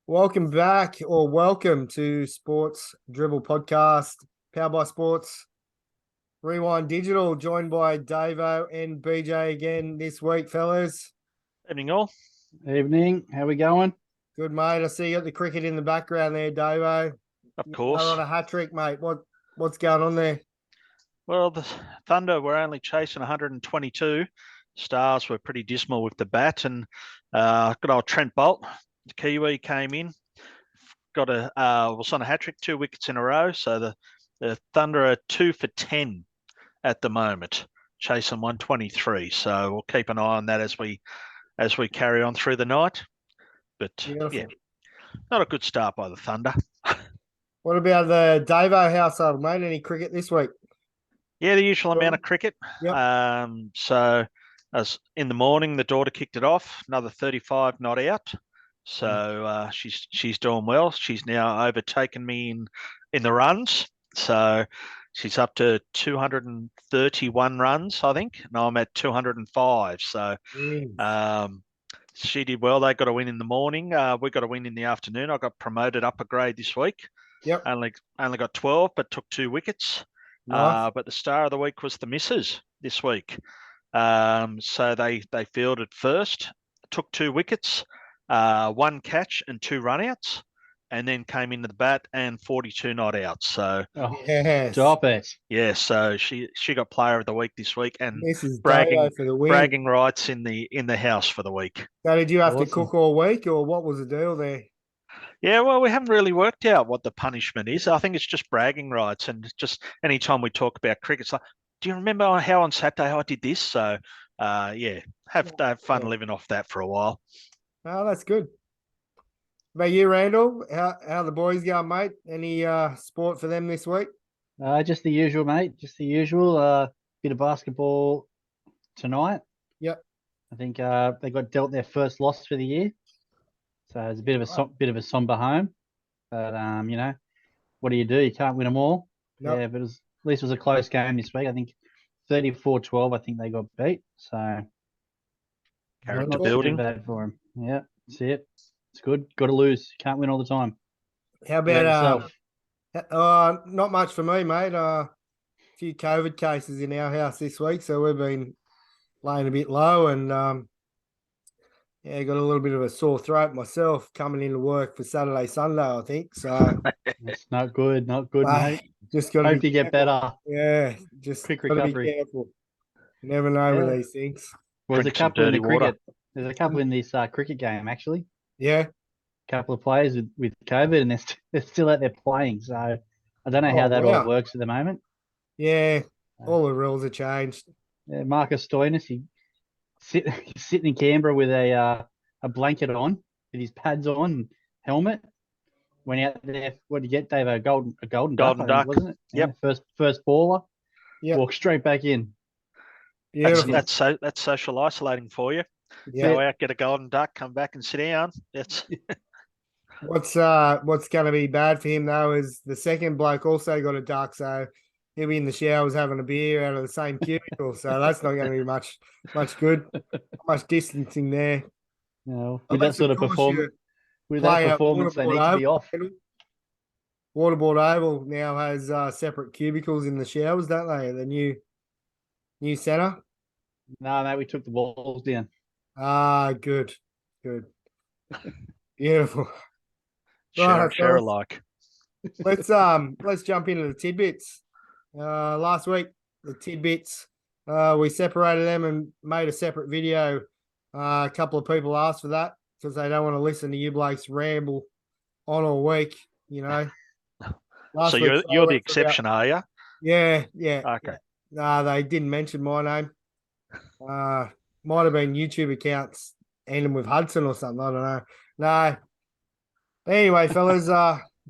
Welcome back or welcome to Sports Dribble Podcast, powered by Sports Rewind Digital, joined by Davo and BJ again this week, fellas. Evening all. Evening. How we going? Good, mate. I see you got the cricket in the background there, Davo. Of You're course. on a hat trick, mate. What's going on there? Well, the Thunder were only chasing 122. Stars were pretty dismal with the bat, and good old Trent Bolt, the Kiwi, came in, was on a hat trick, 2 wickets in a row. So the Thunder are 2 for 10 at the moment, chasing 123. So we'll keep an eye on that as we carry on through the night. But Beautiful. yeah, not a good start by the Thunder. What about the Davo household, mate? Any cricket this week? Yeah, the usual amount of cricket. Yep. So as in the morning, the daughter kicked it off, another 35 not out. So she's doing well. She's now overtaken me in the runs. So she's up to 231 runs, I think, and I'm at 205. So she did well. They got a win in the morning. We got a win in the afternoon. I got promoted up a grade this week. Yep. Only got 12, but took 2 wickets. Nice. But the star of the week was the missus this week. So they fielded first, took 2 wickets, 1 catch and 2 runouts, and then came into the bat and 42 not outs. So yes. Stop it. yeah, so she got player of the week this week, and This is bragging Davo for the win. bragging rights in the house for the week. So did you have to Awesome. cook all week, or what was the deal there? Yeah, well, we haven't really worked out what the punishment is. I think it's just bragging rights, and just anytime we talk about cricket, it's like, do you remember how on Saturday I did this? So, yeah, have fun living off that for a while. Oh, that's good. About you, Randall? How the boys going, mate? Any sport for them this week? Just the usual, mate. Just the usual. Bit of basketball tonight. Yep. I think they got dealt their first loss for the year, so it's a bit of a somber home. But what do? You can't win them all. Nope. Yeah, but at least it was a close game this week. I think 34-12. I think they got beat. So Character not building. too bad for them. Yeah, that's it. It's good. Got to lose. Can't win all the time. How About about not much for me, mate. A few COVID cases in our house this week, so we've been laying a bit low, and yeah, got a little bit of a sore throat myself coming into work for Saturday, Sunday, I think. So It's not good, mate. just got Hope you get better. Yeah, just Quick got to be recovery. careful. You never know with Yeah. these things. There's a Drink some couple in the dirty water. cricket. There's a couple in this cricket game actually. Yeah. Couple of players with COVID, and they're still out there playing. So I don't know how that wow. all works at the moment. Yeah, all the rules are changed. Marcus Stoinis, he's sitting in Canberra with a blanket on, with his pads on, and helmet. Went out there. What did you get, Dave? A golden duck, I duck. think, wasn't it? Yep. Yeah, first baller. Yep. Walked straight back in. Beautiful. That's social isolating for you. Yeah. Go out, get a golden duck, come back and sit down. That's What's going to be bad for him though is the second bloke also got a duck, so he'll be in the showers having a beer out of the same cubicle. So that's not going to be much good. Not much distancing there. No, with that sort of performance, they play at need to be off. Waterboard Oval now has separate cubicles in the showers, don't they? The new centre. No, mate, we took the walls down. Ah, good. Beautiful. share alike. Let's jump into the tidbits. Last week the tidbits, we separated them and made a separate video. A couple of people asked for that because they don't want to listen to you blokes ramble on all week, you know. So you're the exception, are you? Yeah. Okay. They didn't mention my name. Might have been YouTube accounts ending with Hudson or something. I don't know. No. Anyway, fellas,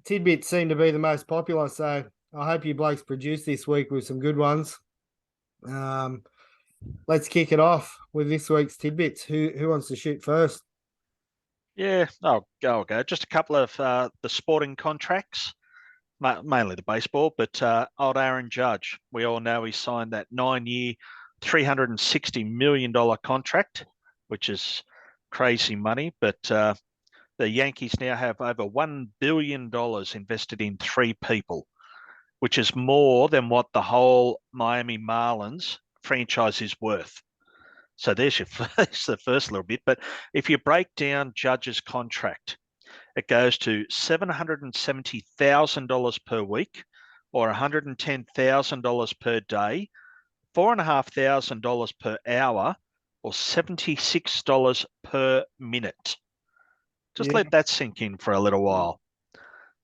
tidbits seem to be the most popular, so I hope you blokes produce this week with some good ones. Let's kick it off with this week's tidbits. Who wants to shoot first? Yeah, I'll go. Just a couple of the sporting contracts, mainly the baseball, but old Aaron Judge. We all know he signed that 9-year, $360 million contract, which is crazy money. But the Yankees now have over $1 billion invested in 3 people, which is more than what the whole Miami Marlins franchise is worth. So there's the first little bit. But if you break down Judge's contract, it goes to $770,000 per week or $110,000 per day, $4,500 per hour, or $76 per minute. Just let that sink in for a little while.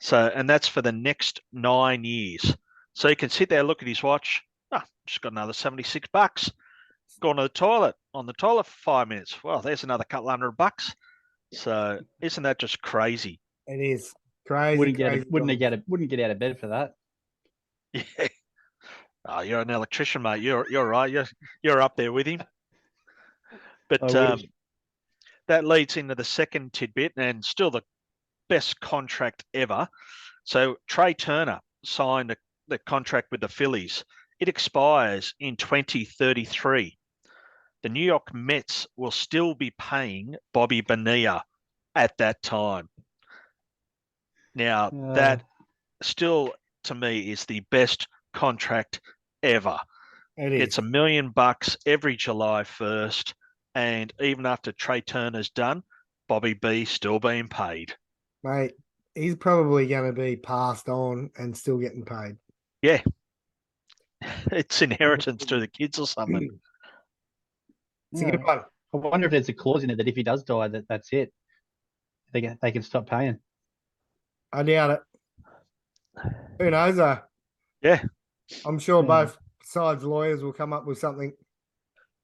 So, and that's for the next 9 years. So you can sit there, look at his watch. Just got another $76. Gone to the toilet, on the toilet for 5 minutes. Well, there's another couple $100. So isn't that just crazy? It is crazy. Wouldn't get out of bed for that. Yeah. Oh, you're an electrician, mate. You're right. You're up there with him. But that leads into the second tidbit, and still the best contract ever. So Trey Turner signed the contract with the Phillies. It expires in 2033. The New York Mets will still be paying Bobby Bonilla at that time. Now, that still, to me, is the best contract ever. It's $1 million every July 1st. And even after Trey Turner's done, Bobby B still being paid. Mate, he's probably going to be passed on and still getting paid. Yeah. It's inheritance to the kids or something. It's a good one. I wonder if there's a clause in it that if he does die, that's it. They can stop paying. I doubt it. Who knows, though? Yeah. I'm sure both sides' lawyers will come up with something.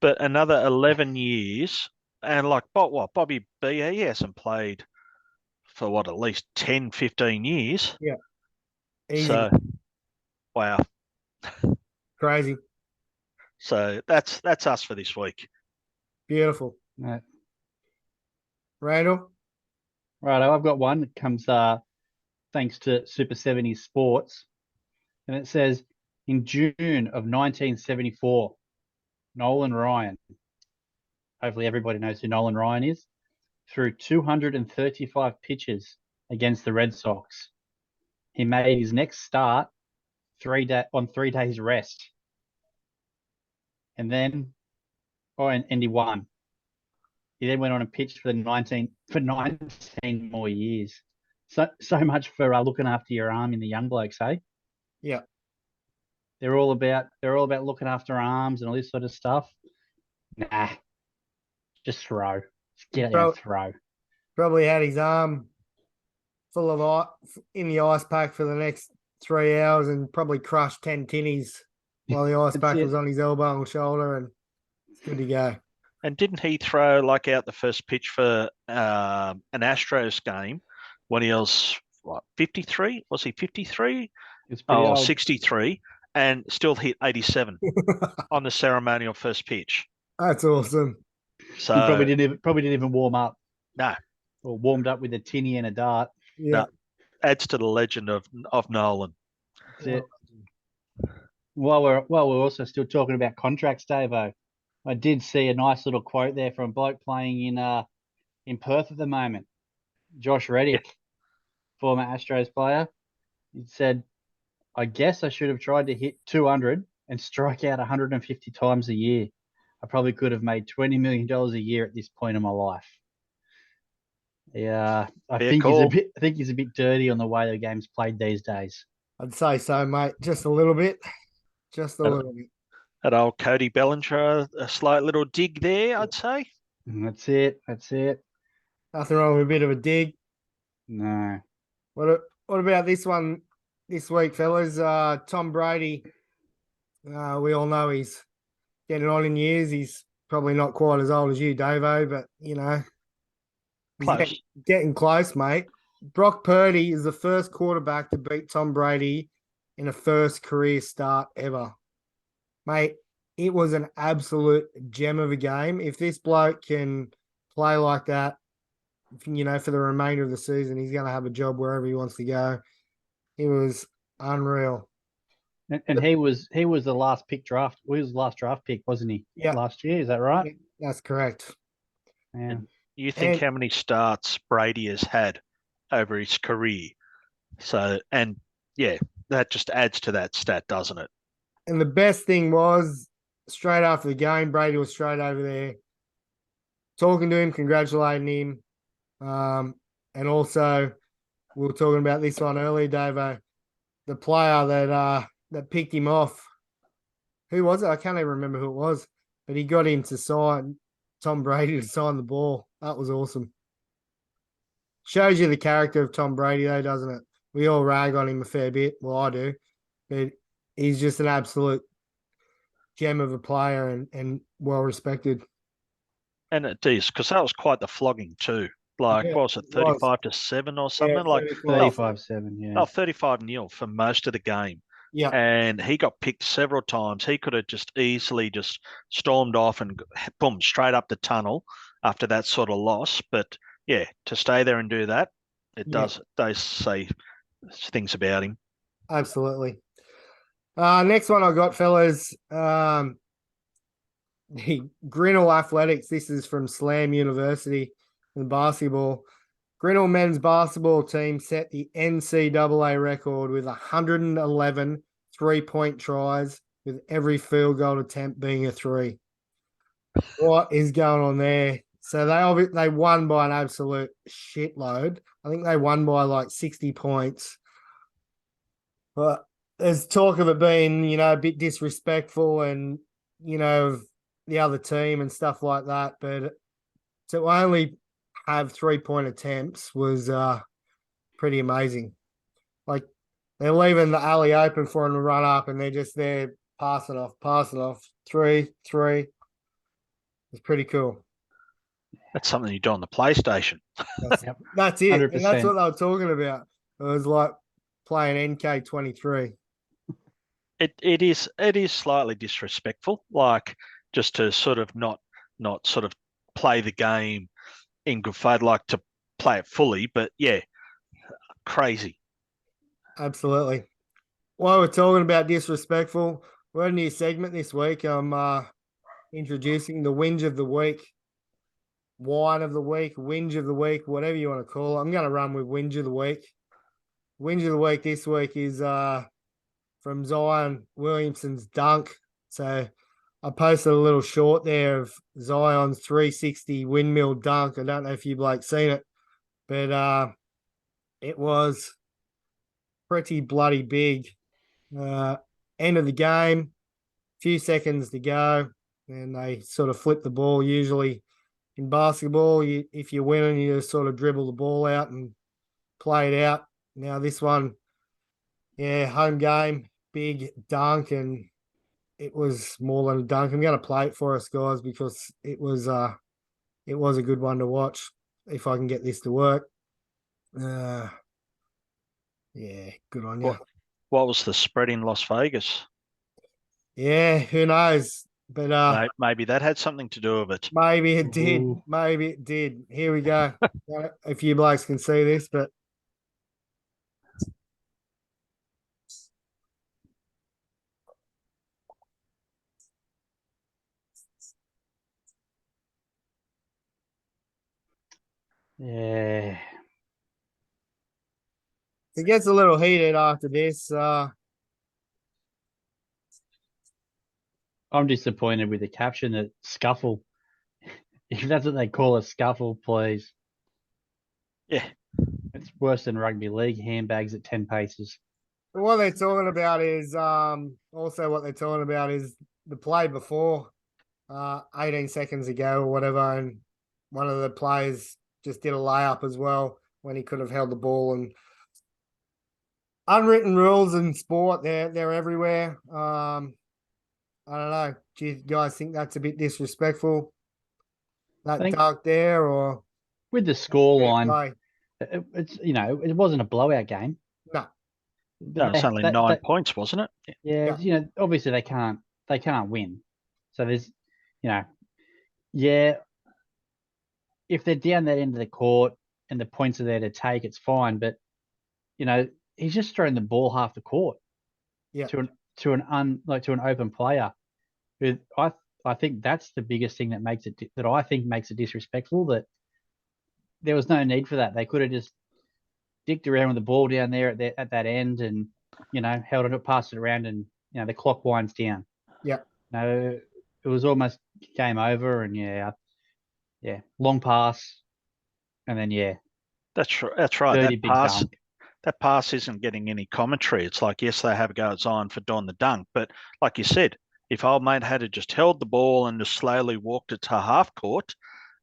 But another 11 years, and like, Bobby B, he hasn't played for at least 10, 15 years. Yeah. Easy. So, wow. Crazy. So that's us for this week. Beautiful. Right. Randall? Right, I've got one that comes thanks to Super 70s Sports. And it says, in June of 1974, Nolan Ryan, hopefully everybody knows who Nolan Ryan is, threw 235 pitches against the Red Sox. He made his next start on 3 days rest. And then, and he won. He then went on and pitched for 19 more years. So much for looking after your arm in the young blokes, eh? Yeah. They're all about looking after arms and all this sort of stuff. Nah, just throw. Just get out there and throw. Probably had his arm full of ice in the ice pack for the next 3 hours and probably crushed 10 tinnies while the ice pack was on his elbow and shoulder, and it's good to go. And didn't he throw out the first pitch for an Astros game when he was 53? Was he 53? Oh, 63, and still hit 87 on the ceremonial first pitch. That's awesome. So he probably didn't even warm up. No. Or warmed up with a tinny and a dart. Yeah. No. Adds to the legend of Nolan. That's it. While we're also still talking about contracts, Davo, I did see a nice little quote there from a bloke playing in Perth at the moment, Josh Reddick, former Astros player. He said, "I guess I should have tried to hit 200 and strike out 150 times a year. I probably could have made $20 million a year at this point in my life." Yeah, I think he's a bit dirty on the way the game's played these days. I'd say so, mate. Just a little bit. Just a little bit. That old Cody Bellinger, a slight little dig there, I'd say. That's it. Nothing wrong with a bit of a dig. No. What about this one this week, fellas? Tom Brady. We all know he's getting on in years. He's probably not quite as old as you, Davo, but he's getting close, mate. Brock Purdy is the first quarterback to beat Tom Brady in a first career start ever. Mate, it was an absolute gem of a game. If this bloke can play like that, for the remainder of the season, he's going to have a job wherever he wants to go. It was unreal. And he was the last draft. He was the last draft pick, wasn't he? Yeah. Last year, is that right? Yeah, that's correct. Yeah. You think And- how many starts Brady has had over his career. So, and yeah, that just adds to that stat, doesn't it? And the best thing was, straight after the game, Brady was straight over there talking to him, congratulating him. And also, we were talking about this one earlier, Davo. The player that picked him off. Who was it? I can't even remember who it was, but he got him to sign Tom Brady to sign the ball. That was awesome. Shows you the character of Tom Brady, though, doesn't it? We all rag on him a fair bit. Well, I do, but he's just an absolute gem of a player and well respected. And it is, because that was quite the flogging too. Like, Yeah, what was it, it was. 35-7 or something? Yeah, Like, 35-7, yeah. 35-0 for most of the game. Yeah, And he got picked several times. He could have just easily just stormed off and boom, straight up the tunnel after that sort of loss. But yeah, to stay there and do that, it does say things about him. absolutely. Next one I got, fellas. The Grinnell Athletics. This is from Slam University in basketball. Grinnell men's basketball team set the NCAA record with 111 3-point tries, with every field goal attempt being a three. What is going on there? So they won by an absolute shitload. I think they won by like 60 points. But there's talk of it being, a bit disrespectful and, the other team and stuff like that. But to only have 3-point attempts was pretty amazing. Like, they're leaving the alley open for him to run up, and they're just there passing off. Three. It's pretty cool. That's something you do on the PlayStation. That's it. 100%. And that's what they were talking about. It was like playing NK23. It is slightly disrespectful, like just to sort of not sort of play the game in good faith, like to play it fully. But yeah, crazy. Absolutely. While we're talking about disrespectful, we're in a new segment this week. I'm introducing the Whinge of the Week, Wine of the Week, Whinge of the Week, whatever you want to call it. I'm going to run with Whinge of the Week. Whinge of the Week this week is from Zion Williamson's dunk. So I posted a little short there of Zion's 360 windmill dunk. I don't know if you've seen it, but it was pretty bloody big. End of the game, few seconds to go, and they sort of flip the ball. Usually in basketball, if you're winning, you just sort of dribble the ball out and play it out. Now this one, home game, big dunk, and it was more than a dunk. I'm going to play it for us, guys, because it was a good one to watch. If I can get this to work, yeah, good on you. What was the spread in Las Vegas? Yeah, who knows? But Maybe that had something to do with it. maybe it did. Ooh. Maybe it did. Here we go. If you blokes can see this, but Yeah. it gets a little heated after this. I'm disappointed with the caption that scuffle. If that's what they call a scuffle, please. Yeah. It's worse than rugby league handbags at 10 paces. What they're talking about is the play before 18 seconds ago or whatever, and one of the players just did a layup as well when he could have held the ball. And unwritten rules in sport, they're everywhere. I don't know. Do you guys think that's a bit disrespectful? That dunk there, or with the score fair line, play? it's it wasn't a blowout game. No. No, it's only 9 points, wasn't it? Yeah, obviously they can't win. So there's, if they're down that end of the court and the points are there to take, it's fine. But he's just throwing the ball half the court. Yeah. To an open player. I think that's the biggest thing that makes it disrespectful. That there was no need for that. They could have just dicked around with the ball down there at that end, and held it, passed it around, and the clock winds down. Yeah. No, it was almost game over, and long pass, and then That's right. dirty big dunk. That pass isn't getting any commentary. It's like, yes, they have a go at Zion for doing the dunk, but like you said, if old mate had just held the ball and just slowly walked it to half court,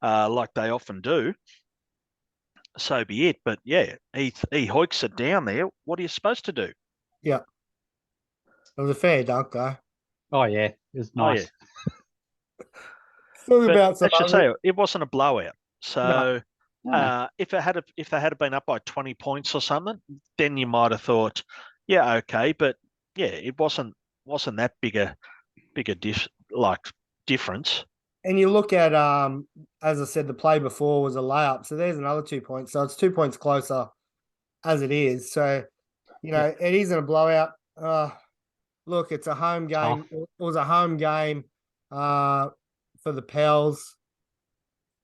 like they often do, so be it. But yeah, he hoiks it down there. What are you supposed to do? Yeah. It was a fair dunk, though. Oh yeah, it was nice. Talk about some I should say it wasn't a blowout. So No. if they had been up by 20 points or something, then you might have thought, yeah, okay, but yeah, it wasn't that bigger difference. And you look at as I said, the play before was a layup, so there's another 2 points. So it's 2 points closer as it is. So it isn't a blowout. Look, it's a home game. Tough. It was a home game for the Pels.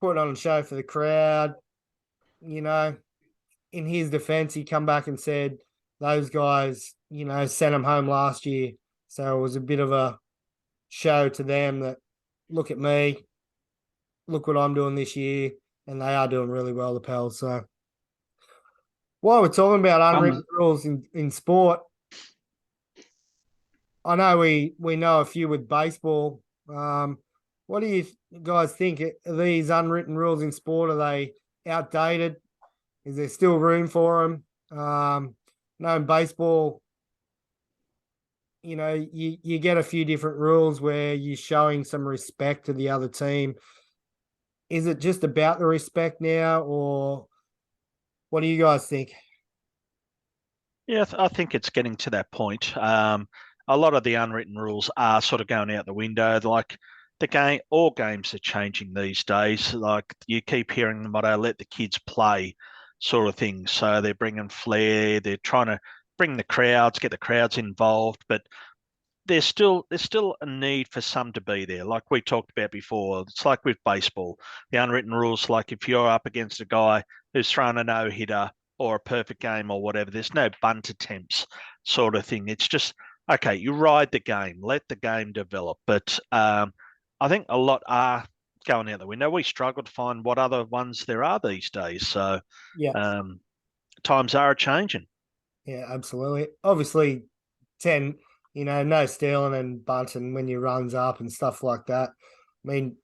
Put on a show for the crowd. In his defense, he come back and said those guys, sent him home last year. So it was a bit of a show to them that, look at me, look what I'm doing this year. And they are doing really well, the Pels. So while we're talking about unwritten rules in sport, I know we know a few with baseball. What do you guys think? Are these unwritten rules in sport, are they outdated? Is there still room for them? In baseball, you get a few different rules where you're showing some respect to the other team. Is it just about the respect now, or what do you guys think? Yeah, I think it's getting to that point. A lot of the unwritten rules are sort of going out the window. Like all games are changing these days. Like you keep hearing the motto, let the kids play sort of thing. So they're bringing flair. They're trying to bring the crowds, get the crowds involved. But there's still a need for some to be there. Like we talked about before, it's like with baseball. The unwritten rules, like if you're up against a guy who's thrown a no-hitter or a perfect game or whatever, there's no bunt attempts sort of thing. It's just, okay, you ride the game, let the game develop. But I think a lot are going out the window. We struggle to find what other ones there are these days. So times are changing. Yeah, absolutely. Obviously, 10, no stealing and bunting when your run's up and stuff like that. I mean,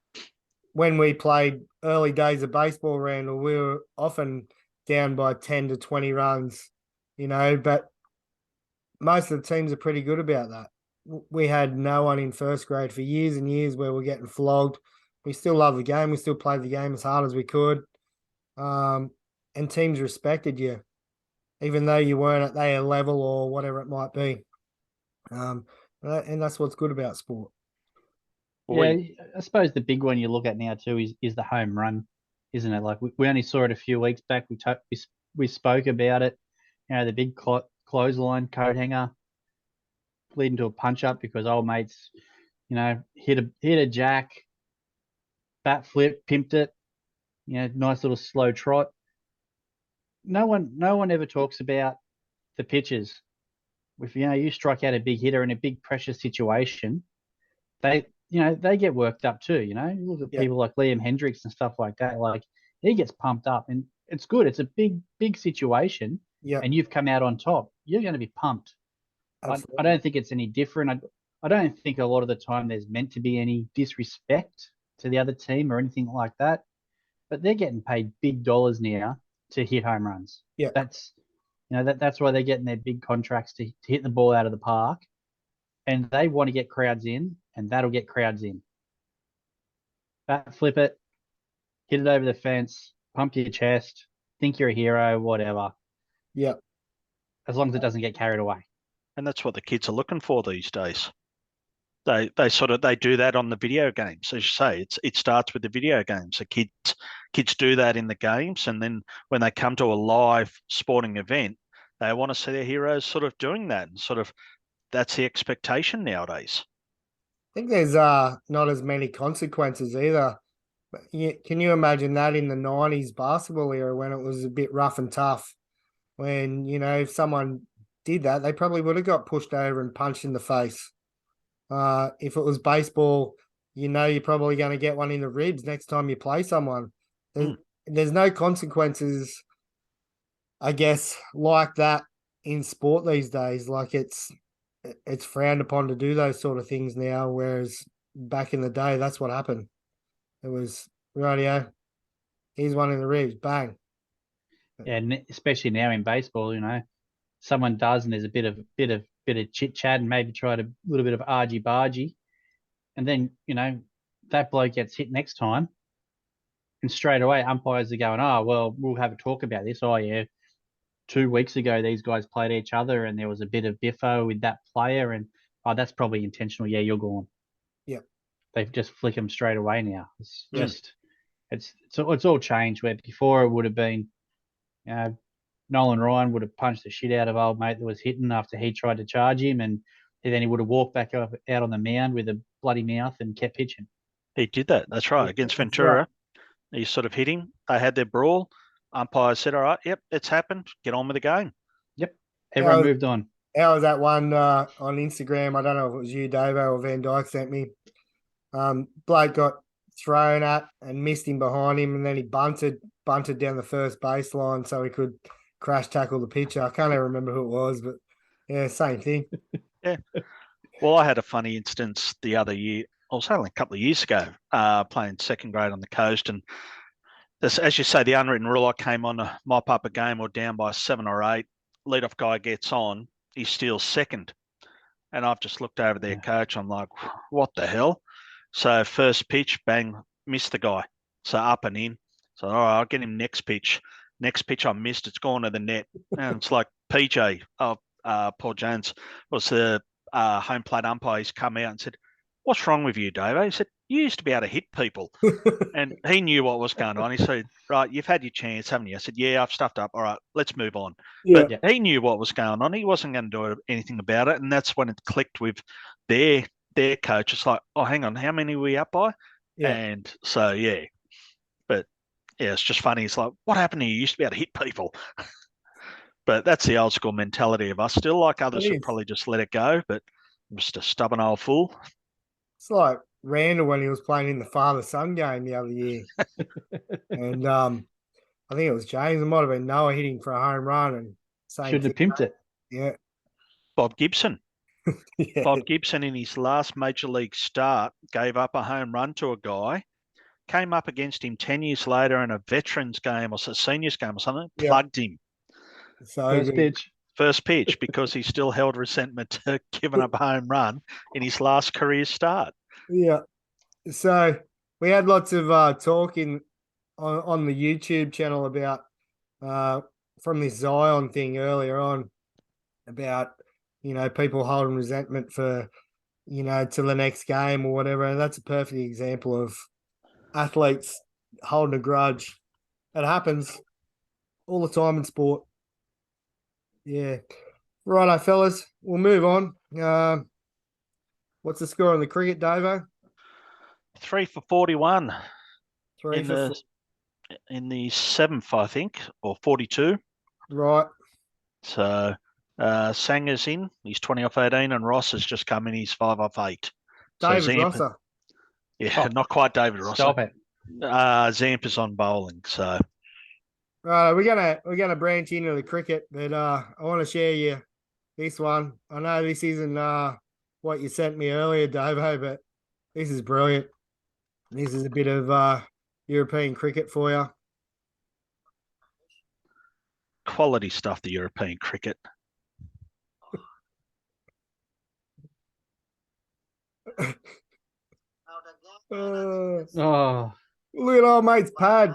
when we played early days of baseball, Randall, we were often down by 10 to 20 runs, but most of the teams are pretty good about that. We had no one in first grade for years and years where we're getting flogged. We still love the game. We still played the game as hard as we could. And teams respected you, even though you weren't at their level or whatever it might be. And that's what's good about sport. Yeah, I suppose the big one you look at now too is the home run, isn't it? Like we only saw it a few weeks back. We spoke about it. The big clothesline coat hanger leading to a punch up because old mates, hit a jack, bat flip, pimped it. Nice little slow trot. No one ever talks about the pitches. If you strike out a big hitter in a big pressure situation, they get worked up too. You look at people like Liam Hendricks and stuff like that. Like he gets pumped up, and it's good. It's a big situation, and you've come out on top. You're going to be pumped. I don't think it's any different. I don't think a lot of the time there's meant to be any disrespect to the other team or anything like that. But they're getting paid big dollars now to hit home runs. Yeah, that's that's why they're getting their big contracts to hit the ball out of the park, and they want to get crowds in, and that'll get crowds in. Bat flip it, hit it over the fence, pump your chest, think you're a hero, whatever. Yeah. As long as it doesn't get carried away. And that's what the kids are looking for these days. They do that on the video games. As you say, it starts with the video games. The kids do that in the games, and then when they come to a live sporting event, they want to see their heroes sort of doing that, and sort of that's the expectation nowadays. I think there's not as many consequences either. Yeah, can you imagine that in the 90s basketball era when it was a bit rough and tough? When, if someone did that, they probably would have got pushed over and punched in the face. If it was baseball, you're probably going to get one in the ribs next time you play someone. There's no consequences, I guess, like that in sport these days. Like it's frowned upon to do those sort of things now, whereas back in the day, that's what happened. It was radio. Here's one in the ribs, bang. Yeah, and especially now in baseball, someone does, and there's a bit of chit chat, and maybe try a little bit of argy bargy, and then that bloke gets hit next time, and straight away umpires are going, oh well, we'll have a talk about this. Oh yeah, 2 weeks ago these guys played each other, and there was a bit of biffo with that player, and oh that's probably intentional. Yeah, you're gone. Yeah, they just flick them straight away now. It's just it's all changed. Where before it would have been, Nolan Ryan would have punched the shit out of old mate that was hitting after he tried to charge him, and then he would have walked back out on the mound with a bloody mouth and kept pitching. He did that. That's right. Against Ventura. Right. He's sort of hitting. They had their brawl. Umpires said, all right, yep, it's happened. Get on with the game. Yep. Everyone moved on. How was that one on Instagram? I don't know if it was you, Davo, or Van Dyke sent me. Blake got thrown at and missed him behind him, and then he bunted down the first baseline so he could crash tackle the pitcher. I can't even remember who it was, but yeah, same thing. Yeah. Well, I had a funny instance the other year. I was only a couple of years ago, playing second grade on the coast, and this, as you say, the unwritten rule. I came on to mop up a game or down by 7 or 8. Leadoff guy gets on, he steals second, and I've just looked over their coach. I'm like, what the hell? So first pitch, bang, missed the guy. So up and in. So all right, I'll get him next pitch. Next pitch I missed. It's gone to the net, and it's like PJ, Paul Jones was the home plate umpire. He's come out and said, what's wrong with you, Dave? He said, you used to be able to hit people. And he knew what was going on. He said, right, you've had your chance, haven't you? I said, yeah, I've stuffed up. All right, let's move on. Yeah. But he knew what was going on. He wasn't going to do anything about it. And that's when it clicked with their coach. It's like, oh, hang on, how many were we up by? Yeah. And so, yeah. But, yeah, it's just funny. It's like, what happened to you? You used to be able to hit people. But that's the old school mentality of us still. Like others would probably just let it go. But I'm just a stubborn old fool. It's like Randall when he was playing in the father-son game the other year. And I think it was James. It might have been Noah hitting for a home run. And should have pimped it. Yeah. Bob Gibson. Yeah. Bob Gibson in his last major league start gave up a home run to a guy, came up against him 10 years later in a veterans game or a seniors game or something, plugged him. So First pitch, because he still held resentment to giving up a home run in his last career start. Yeah. So we had lots of talk on the YouTube channel about from this Zion thing earlier on about, people holding resentment for, to the next game or whatever. And that's a perfect example of athletes holding a grudge. It happens all the time in sport. Yeah. Righto, fellas. We'll move on. What's the score on the cricket, Davo? 3 for 41. 3 for in the 7th, I think, or 42. Right. So Sanger's in. He's 20 off 18, and Ross has just come in. He's 5 off 8. David Rosser. Yeah, not quite David Rosser. Stop it. Zamp is on bowling, so. Right, we're gonna branch into the cricket, but I want to share you this one. I know this isn't what you sent me earlier, Davo, but this is brilliant. This is a bit of European cricket for you. Quality stuff, the European cricket. Oh, look at old mate's pad.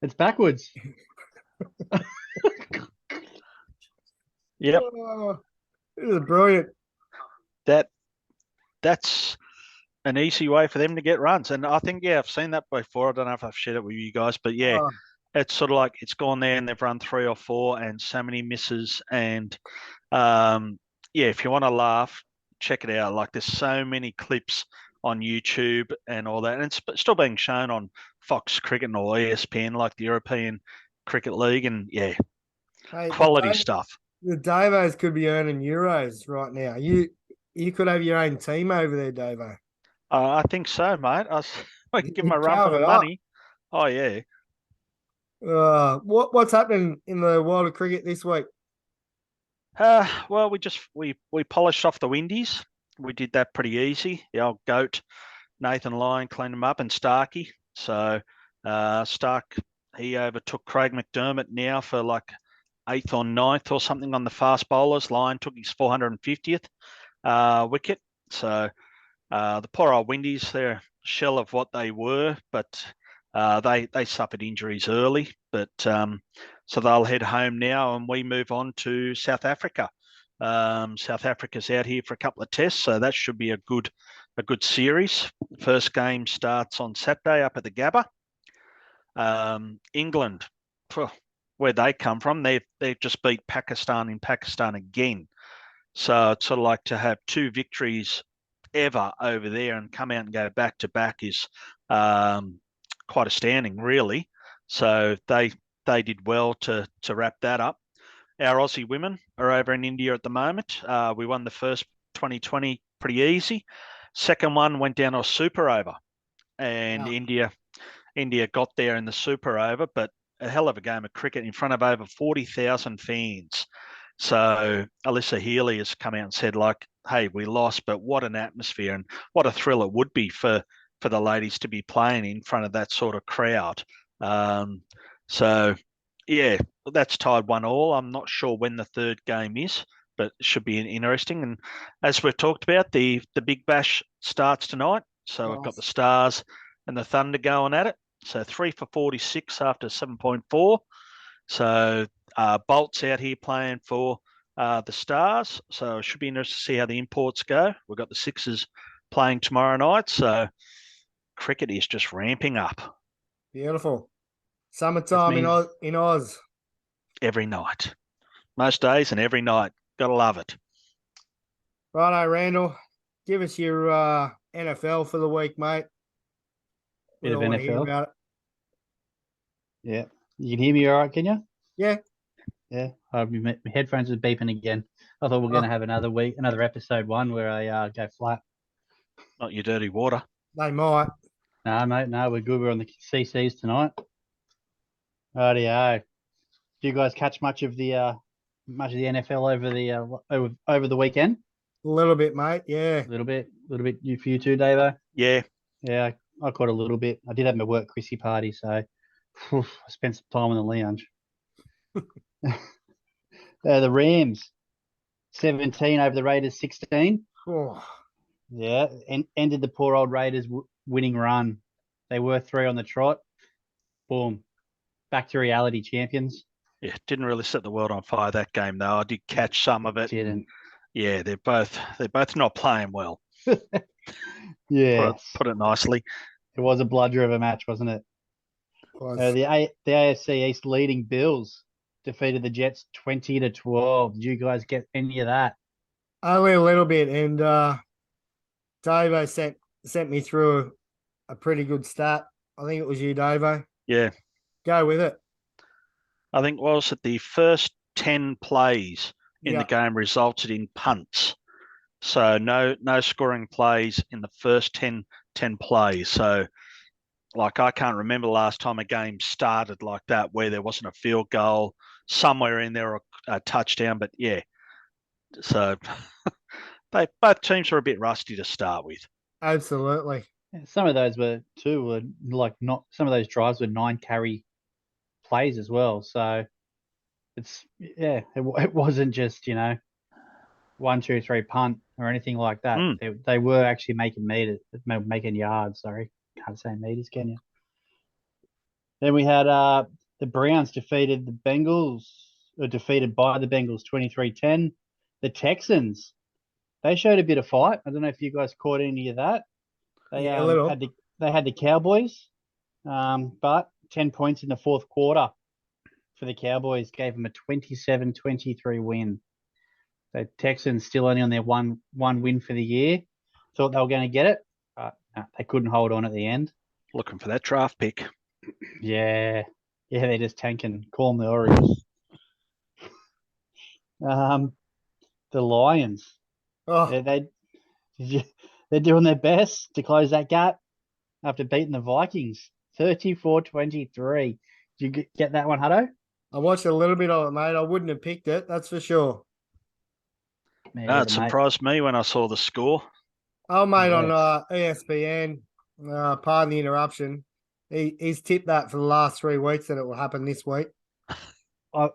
It's backwards. Yep. Oh, this is brilliant. That's an easy way for them to get runs. And I think, I've seen that before. I don't know if I've shared it with you guys, but it's sort of like it's gone there and they've run 3 or 4 and so many misses. And if you want to laugh, check it out. Like there's so many clips on YouTube and all that, and it's still being shown on Fox Cricket or ESPN, like the European Cricket League, and yeah, Hey, quality stuff. The Davos could be earning euros right now. You could have your own team over there, Davo. I think so, mate. I can give them a run for Carve the it up. money. Oh yeah. What's happening in the world of cricket this week? Well, we polished off the Windies. We did that pretty easy. The old goat, Nathan Lyon, cleaned him up, and Starkey. So Stark, he overtook Craig McDermott now for like 8th or 9th or something on the fast bowlers. Lyon took his 450th wicket. So the poor old Windies, they're a shell of what they were, but they suffered injuries early. But so they'll head home now, and we move on to South Africa. South Africa's out here for a couple of tests, so that should be a good series. First game starts on Saturday up at the Gabba. England, where they come from, they've just beat Pakistan in Pakistan again. So it's sort of like to have 2 victories ever over there and come out and go back to back is quite astounding, really. So they did well to wrap that up. Our Aussie women are over in India at the moment. We won the first 2020 pretty easy. Second one went down to a super over, and India got there in the super over, but a hell of a game of cricket in front of over 40,000 fans. So Alyssa Healy has come out and said, like, hey, we lost, but what an atmosphere and what a thrill it would be for the ladies to be playing in front of that sort of crowd. So, yeah, that's tied 1-1. I'm not sure when the third game is, but it should be interesting. And as we've talked about, the Big Bash starts tonight. So We've got the Stars and the Thunder going at it. So 3 for 46 after 7.4. So Bolt's out here playing for the Stars. So it should be interesting to see how the imports go. We've got the Sixers playing tomorrow night. So cricket is just ramping up. Beautiful. Summertime in Oz. Every night. Most days and every night. Gotta love it. Righto, Randall. Give us your NFL for the week, mate. Bit of I wanna hear NFL. about it. Yeah. You can hear me all right, can you? Yeah. Yeah. My headphones are beeping again. I thought we were going to have another episode 1 where I go flat. Not your dirty water. They might. No, mate. No, we're good. We're on the CCs tonight. Rightio. Do you guys catch much of the NFL over the weekend? A little bit, mate. Yeah. A little bit. You for you too, Davo? Yeah. Yeah, I caught a little bit. I did have my work Chrissy party, so I spent some time in the lounge. The Rams, 17 over the Raiders, 16. Oh. Yeah, and ended the poor old Raiders winning run. They were 3 on the trot. Boom. Back to reality, champions. Yeah, didn't really set the world on fire that game though. I did catch some of it. Didn't. Yeah, they're both not playing well. Yeah. Put it nicely. It was a bludger of a match, wasn't it? The AFC East leading Bills defeated the Jets 20-12. Did you guys get any of that? Only a little bit, and Davo sent me through a pretty good stat. I think it was you, Davo. Yeah. Go with it. I think the first 10 plays in the game resulted in punts. So no scoring plays in the first 10 plays. So like I can't remember the last time a game started like that where there wasn't a field goal somewhere in there or a touchdown. But yeah, so both teams were a bit rusty to start with. Absolutely. Some of those were like not some of those drives were 9 carry plays as well. So it wasn't just 1, 2, 3 punt or anything like that. They were actually making yards. Sorry, can't say meters, can you? Then we had the Browns defeated by the Bengals 23-10. The Texans, they showed a bit of fight. I don't know if you guys caught any of that. They a little. They had the Cowboys, but 10 points in the fourth quarter for the Cowboys gave them a 27-23 win. The Texans still only on their one win for the year. Thought they were going to get it, but They couldn't hold on at the end. Looking for that draft pick. Yeah. Yeah, they're just tanking. Call them the Orioles. The Lions. Oh, They're doing their best to close that gap after beating the Vikings 34-23. Did you get that one, Hutto? I watched a little bit of it, mate. I wouldn't have picked it, that's for sure. No, it surprised me when I saw the score. Oh, mate, on Yes. ESPN, pardon the interruption. He's tipped that for the last 3 weeks that it will happen this week. I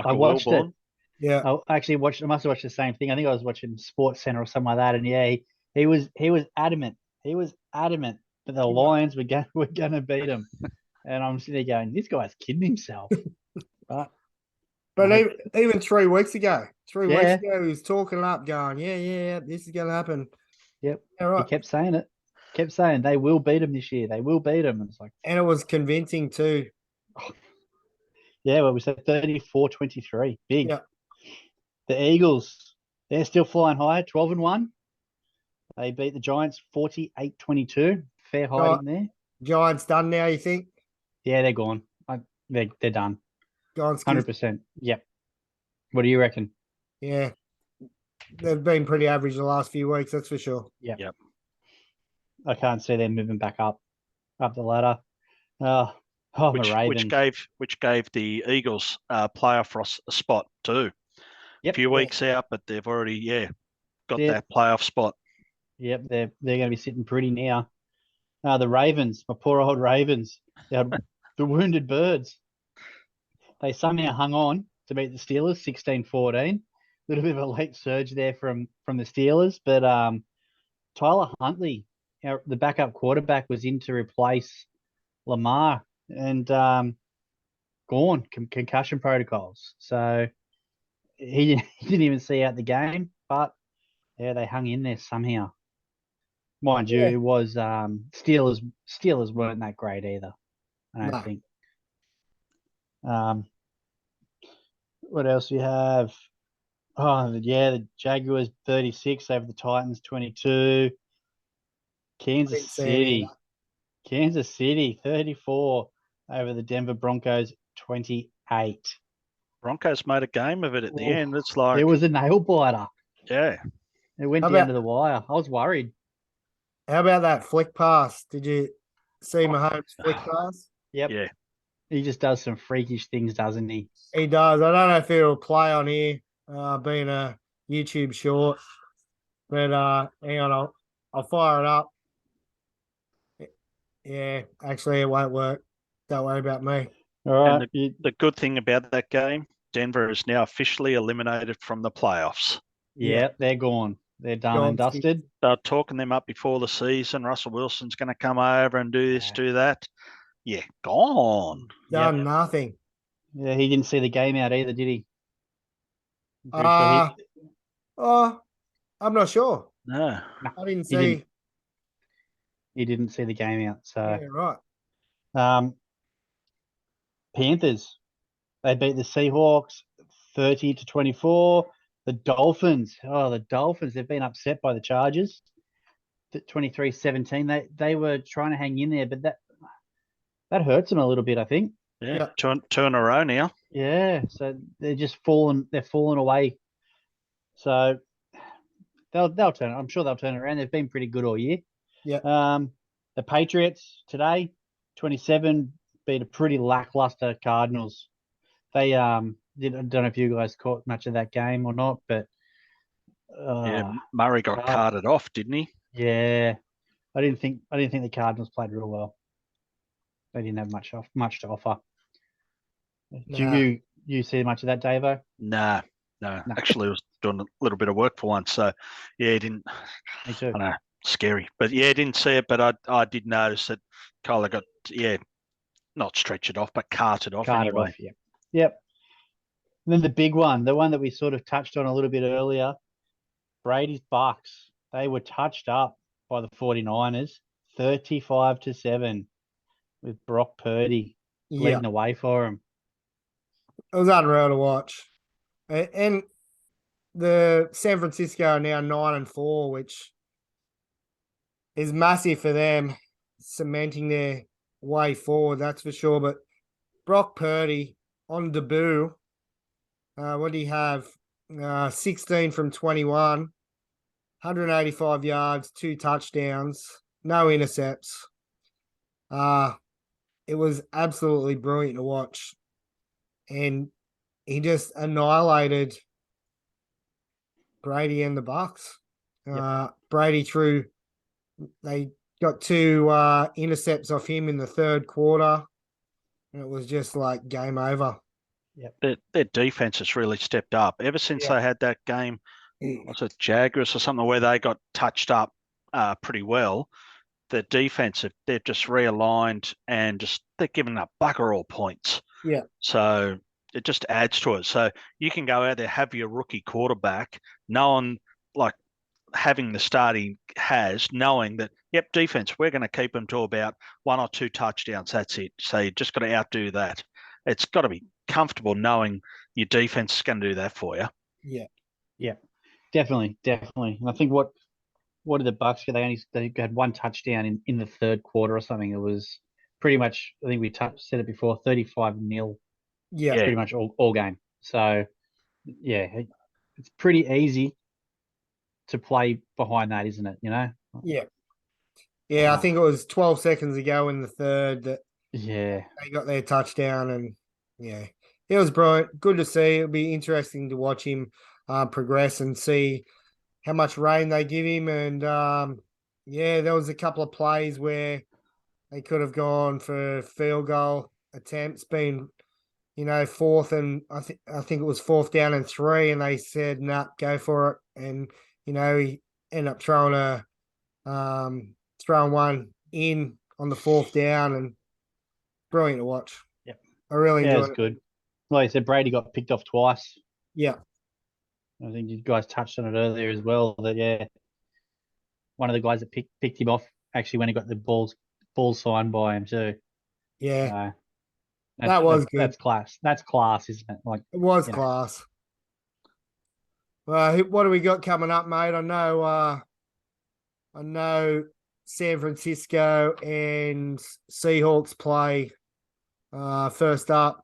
a watched it. Wilborn. Yeah. I actually watched. I must have watched the same thing. I think I was watching Sports Center or something like that. And yeah, he was adamant. He was adamant that the Lions were going to beat him. And I'm sitting there going, this guy's kidding himself. But even 3 weeks ago, he was talking up, going, yeah, this is going to happen. Yep. Yeah, right. He kept saying it. Kept saying they will beat him this year. They will beat him. And it's like, and it was convincing too. Yeah, well, we said 34-23. Big. Yeah. The Eagles, they're still flying high, 12-1. They beat the Giants 48-22. Fair hiding there. Giants done now, you think? Yeah, they're gone. They're done. Giants 100%. Yep. What do you reckon? Yeah. They've been pretty average the last few weeks, that's for sure. Yep. I can't see them moving back up the ladder. The Ravens. Which gave the Eagles playoff a spot too. Yep. A few weeks out, but they've already got that playoff spot. Yep, they're going to be sitting pretty now. The Ravens, my poor old Ravens, they had the wounded birds. They somehow hung on to beat the Steelers 16-14. A little bit of a late surge there from the Steelers, but Tyler Huntley, the backup quarterback, was in to replace Lamar and gone concussion protocols. So he didn't even see out the game, but yeah, they hung in there somehow. Mind you, it was Steelers weren't that great either, I don't think. What else we have? Oh, yeah, the Jaguars 36 over the Titans 22. Kansas City 34 over the Denver Broncos 28. Broncos made a game of it at the end. It's like it was a nail biter. Yeah. It went down to the wire. I was worried. How about that flick pass? Did you see Mahomes' flick pass? Yep. Yeah. He just does some freakish things, doesn't he? He does. I don't know if it'll play on here, being a YouTube short. But hang on, I'll fire it up. Yeah, actually it won't work. Don't worry about me. All right. And the good thing about that game, Denver is now officially eliminated from the playoffs. Yeah, they're gone. They're done and dusted. They're talking them up before the season. Russell Wilson's going to come over and do this, do that. Yeah, gone. Done nothing. Yeah, he didn't see the game out either, did he? I'm not sure. No. I didn't see. He didn't see the game out. So yeah, right. Panthers, they beat the Seahawks 30-24. The Dolphins, they've been upset by the Chargers. 23-17. They were trying to hang in there, but that hurts them a little bit, I think. Yeah. Two in a row now. Yeah, so they're just falling away. So they'll turn. I'm sure they'll turn it around. They've been pretty good all year. Yeah. The Patriots today, 27, beat a pretty lackluster Cardinals. They I don't know if you guys caught much of that game or not, but Murray got carted off, didn't he? Yeah, I didn't think the Cardinals played real well. They didn't have much to offer. Do you see much of that, Davo? No. Actually, I was doing a little bit of work for once, so yeah, it didn't. Me too. I know, scary, but yeah, I didn't see it, but I did notice that Kyler got not stretched off, but carted off anyway. Yep. And then the big one, the one that we sort of touched on a little bit earlier, Brady's Bucks. They were touched up by the 49ers, 35-7, with Brock Purdy leading the way for him. It was unreal to watch. And the San Francisco are now 9-4, which is massive for them, cementing their way forward, that's for sure. But Brock Purdy on debut, what do you have? 16 from 21, 185 yards, 2 touchdowns, no intercepts. It was absolutely brilliant to watch. And he just annihilated Brady and the Bucks. Brady they got 2 intercepts off him in the third quarter. And it was just like game over. Their defense has really stepped up ever since they had that game. Was it Jaguars or something where they got touched up pretty well? The defense, they've just realigned and they're giving up bugger all points. Yeah. So it just adds to it. So you can go out there, have your rookie quarterback, knowing like having the starting knowing that, defense, we're going to keep them to about 1 or 2 touchdowns. That's it. So you just got to outdo that. It's got to be comfortable knowing your defense is going to do that for you. Yeah, definitely. And I think what did the Bucks get? They had 1 touchdown in the third quarter or something. It was pretty much, I think we said it before, 35-0. Yeah. Pretty much all game. So it's pretty easy to play behind that, isn't it? You know? Yeah, I think it was 12 seconds ago in the third that they got their touchdown, and it was brilliant. Good to see. It'll be interesting to watch him progress and see how much rain they give him. And there was a couple of plays where they could have gone for field goal attempts, being fourth and I think it was 4th down and 3, and they said nah, go for it. And he ended up throwing one in on the 4th down, and brilliant to watch. I really enjoyed it. It was good. Like I said, Brady got picked off twice. Yeah. I think you guys touched on it earlier as well. That one of the guys that picked him off actually when he got the balls signed by him too. Yeah. So that was good. That's class. That's class, isn't it? Like it was class. Well, what do we got coming up, mate? I know San Francisco and Seahawks play first up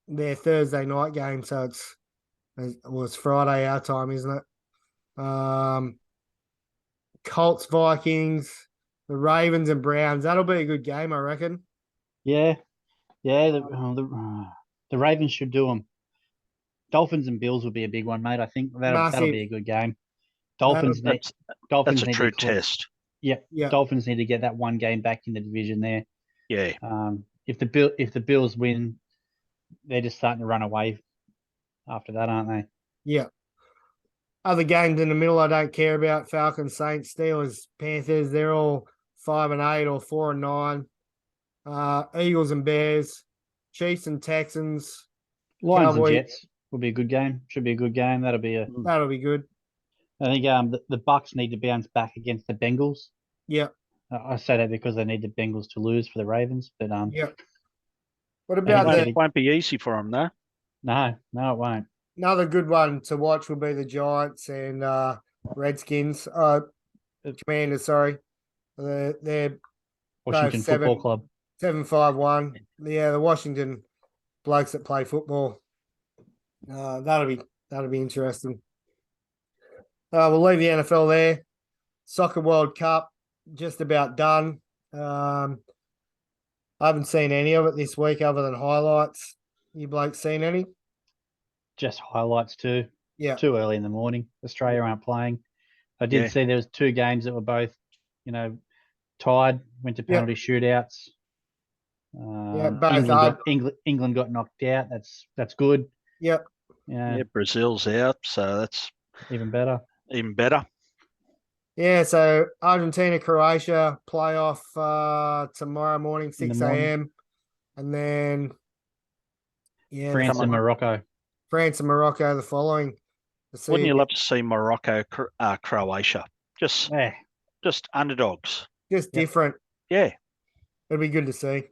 their Thursday night game, so it was Friday our time, isn't it? Colts, Vikings, the Ravens and Browns. That'll be a good game, I reckon. Yeah. The Ravens should do them. Dolphins and Bills will be a big one, mate. I think that'll be a good game. Dolphins that's a true test. Yeah. Dolphins need to get that 1 game back in the division there. Yeah. If the Bills win, they're just starting to run away after that, aren't they? Yeah. Other games in the middle I don't care about. Falcons, Saints, Steelers, Panthers, they're all 5-8 or 4-9. Eagles and Bears, Chiefs and Texans. Lions and Jets will be a good game. Should be a good game. That'll be good. I think the Bucks need to bounce back against the Bengals. Yeah. I say that because they need the Bengals to lose for the Ravens, but What about it won't be easy for them, though. No, it won't. Another good one to watch will be the Giants and Redskins. Commanders, sorry. They're Washington Football Club. 7-5-1. Yeah, the Washington blokes that play football. That'll be interesting. We'll leave the NFL there. Soccer World Cup just about done. I haven't seen any of it this week other than highlights. You blokes seen any? Just highlights too. Yeah. Too early in the morning. Australia aren't playing. I did see there was 2 games that were both, tied, went to penalty shootouts. England got knocked out. That's good. Yep. Yeah, Brazil's out, so that's even better. Yeah, so Argentina, Croatia playoff tomorrow morning, 6 a.m. And then France and Morocco. The following. Wouldn't you love to see Morocco, Croatia? Just underdogs. Just different. Yeah. It'd be good to see.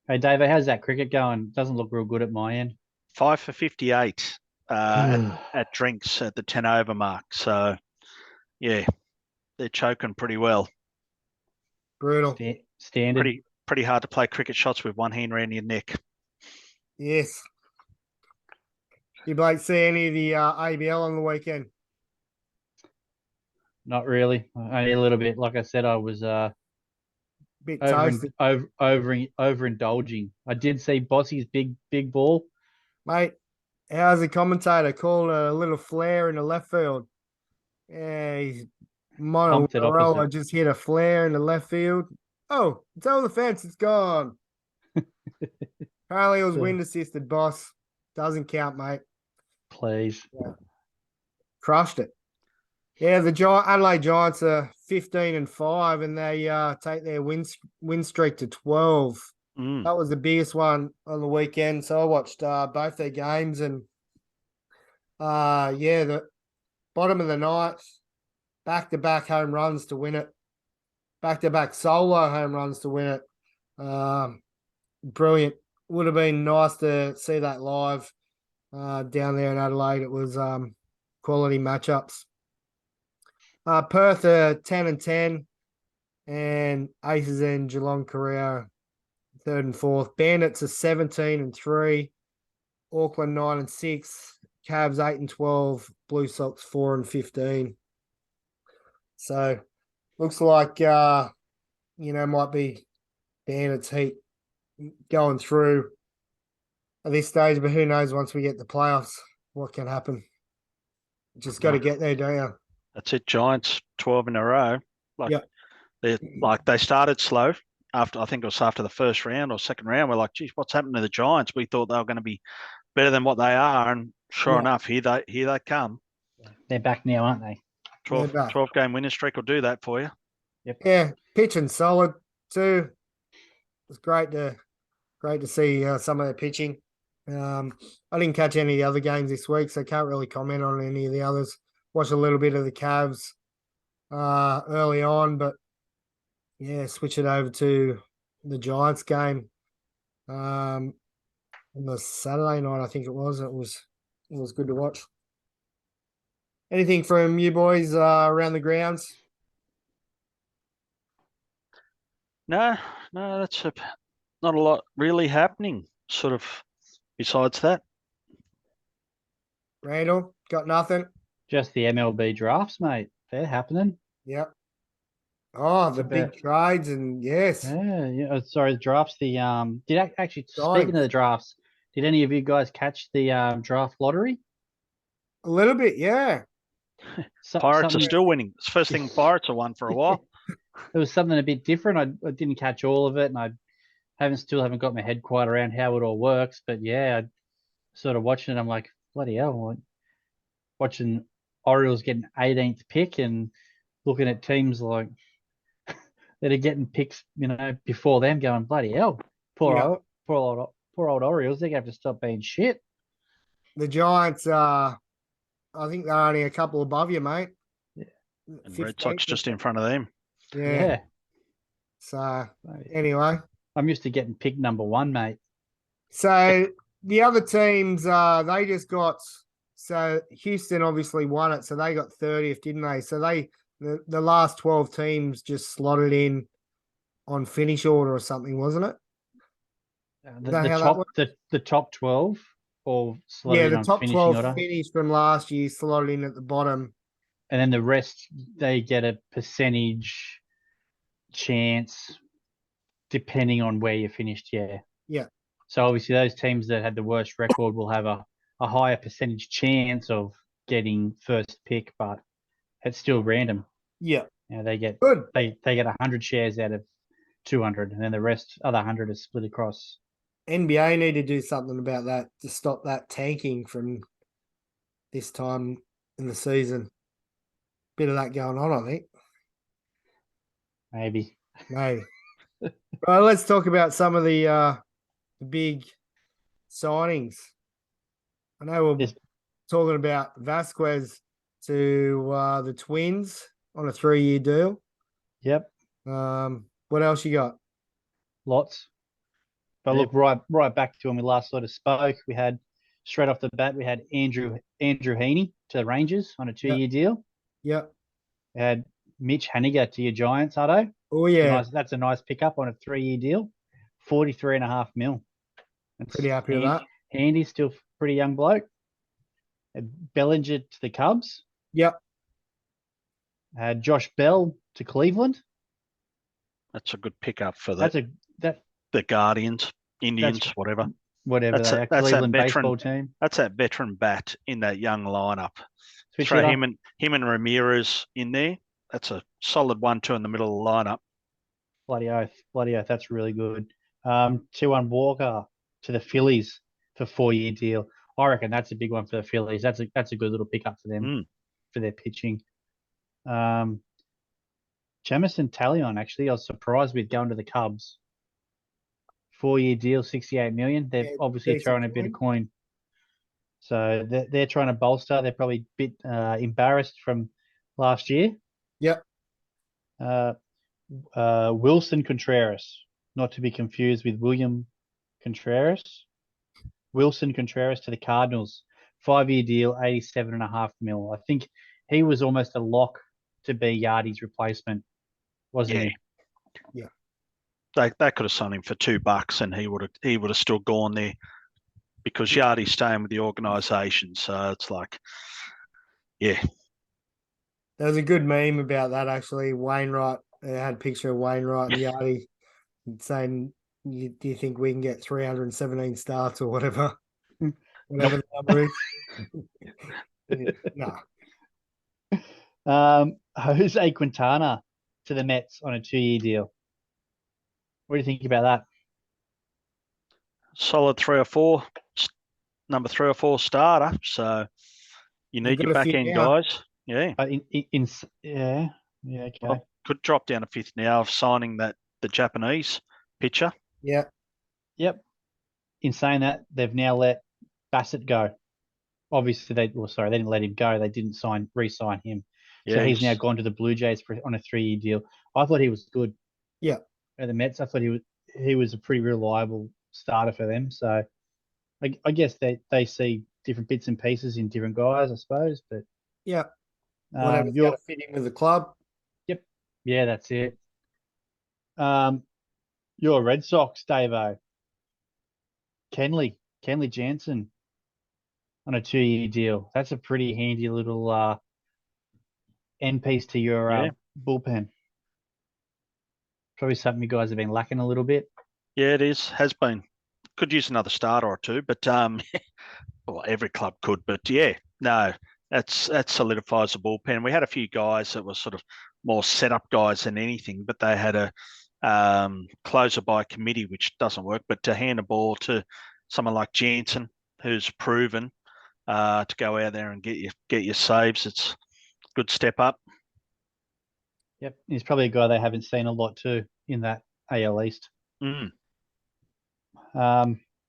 Hey, David, how's that cricket going? Doesn't look real good at my end. 5 for 58 at drinks at the 10 over mark. So, yeah. they're choking pretty well. Brutal. Standard. Pretty hard to play cricket shots with one hand around your neck. Yes. You Blake see any of the ABL on the weekend? Not really. Only a little bit. Like I said, I was Bit toasted, overindulging. I did see Bossy's big ball. mate. How's the commentator calling a little flare in the left field? Yeah, he's Pumped it Monterola opposite. just hit a flare in the left field. Oh, it's over the fence. It's gone. Apparently, it was wind assisted, boss. Doesn't count, mate. Please. Crushed it. Yeah, the Adelaide Giants are 15-5, and they take their win streak to 12. That was the biggest one on the weekend. So I watched both their games, and the bottom of the ninth, back-to-back home runs to win it, back-to-back solo home runs to win it. Brilliant. Would have been nice to see that live down there in Adelaide. It was quality matchups. Perth are 10-10, and Aces and Geelong Korea 3rd and 4th. Bandits are 17-3. Auckland 9-6. Cavs 8-12. Blue Sox 4-15. So looks like might be Bandits heat going through at this stage, but who knows once we get the playoffs what can happen. Just got to get there, don't you? That's it. Giants 12 in a row. They started slow after, I think it was after the first round or second round. We're like, geez, what's happened to the Giants? We thought they were going to be better than what they are, and sure enough, here they come. They're back now, aren't they? 12 game winning streak will do that for you. Yep. Yeah, pitching solid too. It's great to see some of their pitching. I didn't catch any of the other games this week, so I can't really comment on any of the others. Watched a little bit of the Cavs early on, but yeah, switch it over to the Giants game on the Saturday night. I think it was. It was good to watch. Anything from you boys around the grounds? No, that's not a lot really happening. Sort of besides that. Randall, got nothing? Just the MLB drafts, mate. They're happening. Yep. Oh, the big trades, and yes. Yeah. Sorry, the drafts. Speaking of the drafts, did any of you guys catch the draft lottery? A little bit, yeah. Pirates are still winning. It's the first thing Pirates have won for a while. It was something a bit different. I didn't catch all of it, and I still haven't got my head quite around how it all works. But yeah, I sort of watching it. I'm like, bloody hell! Watching Orioles getting 18th pick and looking at teams like that are getting picks, before them, going bloody hell, poor old Orioles. They're gonna have to stop being shit. The Giants, I think they're only a couple above you, mate. Yeah. And Red Sox just in front of them. Yeah. So anyway, I'm used to getting picked number 1, mate. So the other teams, they just got. So Houston obviously won it, so they got 30th, didn't they? So the last 12 teams just slotted in on finish order or something, wasn't it? The top 12 or the top 12 finished from last year slotted in at the bottom, and then the rest they get a percentage chance depending on where you finished. Yeah. So obviously those teams that had the worst record will have a higher percentage chance of getting first pick, but it's still random. Yeah. They get good. They get 100 shares out of 200, and then the other 100 is split across. NBA need to do something about that to stop that tanking from this time in the season. Bit of that going on, I think. Maybe. Right, let's talk about some of the big signings. I know we're talking about Vasquez to the Twins on a 3-year deal. Yep. What else you got? Lots. But look, right back to when we last sort of spoke, we had straight off the bat, we had Andrew Heaney to the Rangers on a 2-year deal. Yep. We had Mitch Haniger to your Giants, Hutto. Oh yeah, That's a nice pickup on a 3-year deal. 43.5 mil. That's pretty happy with that. Handy's still pretty young bloke. Bellinger to the Cubs. Yep. Josh Bell to Cleveland. That's a good pickup for That's the Guardians, Indians, whatever. Whatever That's they are. that Cleveland veteran baseball team. That's that veteran bat in that young lineup. Switch Throw hitter. him and Ramirez in there. That's a solid 1-2 in the middle of the lineup. Bloody oath. That's really good. 2-1 Walker to the Phillies for 4-year deal. I reckon that's a big one for the Phillies. That's a good little pickup for them for their pitching. Jamison Talion, actually, I was surprised with going to the Cubs. 4-year deal, 68 million. They're obviously throwing a bit of coin. So they're trying to bolster. They're probably a bit embarrassed from last year. Yep. Wilson Contreras, not to be confused with William Contreras. Wilson Contreras to the Cardinals. 5-year deal, 87.5 mil. I think he was almost a lock to be Yardy's replacement, wasn't he? Yeah. They could have signed him for $2 and he would have still gone there because Yardy's staying with the organisation. So it's like, yeah. There's a good meme about that actually. Wainwright, they had a picture of Wainwright and Yardy saying, do you think we can get 317 starts or whatever? Whatever the number is. No. Jose Quintana to the Mets on a 2-year deal. What do you think about that? Solid number 3 or 4 starter. So you need your back end guys. Yeah. Okay. Well, could drop down a 5th now of signing the Japanese pitcher. Yeah. Yep. In saying that, they've now let Bassett go. Obviously, they didn't let him go. They didn't re-sign him. Yeah, so he's now gone to the Blue Jays on a 3-year deal. I thought he was good. Yeah. At the Mets, I thought he was a pretty reliable starter for them. So I guess they see different bits and pieces in different guys, I suppose. But yeah, whatever's going to fit in with the club. Yep. Yeah, that's it. Your Red Sox, Davo. Kenley Jansen on a 2-year deal. That's a pretty handy little end piece to your bullpen. Probably something you guys have been lacking a little bit. Yeah, it has been. Could use another starter or two, but well, every club could. But yeah, no, that solidifies the bullpen. We had a few guys that were sort of more setup guys than anything, but they had a closer by committee, which doesn't work. But to hand a ball to someone like Jansen, who's proven to go out there and get your saves, it's a good step up. Yep, he's probably a guy they haven't seen a lot too in that AL East.